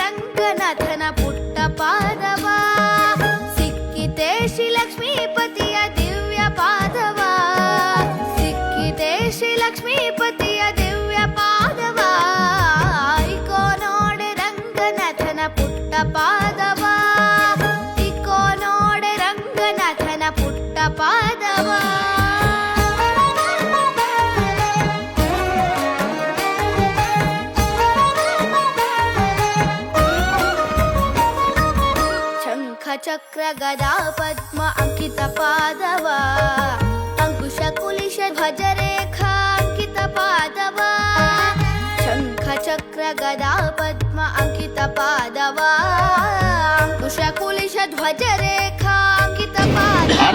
ರಂಗನಾಥನ ಪುಟ್ಟ ಪಾದವ ಸಿಕ್ಕಿತೆ ಶ್ರೀ ಲಕ್ಷ್ಮೀಪತಿಯ ದಿವ್ಯ ಪಾದವ ಸಿಕ್ಕಿತೆ ಶ್ರೀ ಲಕ್ಷ್ಮೀಪತಿಯ ದಿವ್ಯ ಪಾದವ ಇಕೋ ನೋಡೆ ರಂಗನಾಥನ ಪುಟ್ಟ ಪಾದವ ಇಕೋ ನೋಡೆ ರಂಗನಾಥನ ಪುಟ್ಟ ಪಾದವ ಚಕ್ರ ಗದಾ ಪದ್ಮ ಅಂಕಿತ ಪಾದವ ಅಂಕುಶ ಕುಲಿಶ ಧ್ವಜ ರೇಖಾ ಅಂಕಿತ ಪಾದವ ಶಂಖ ಚಕ್ರ ಗದಾ ಪದ್ಮ ಅಂಕಿತ ಪಾದವ ಅಂಕುಶ ಕುಲಿಶ ಧ್ವಜ ರೇಖಾ ಅಂಕಿತ ಪಾದವ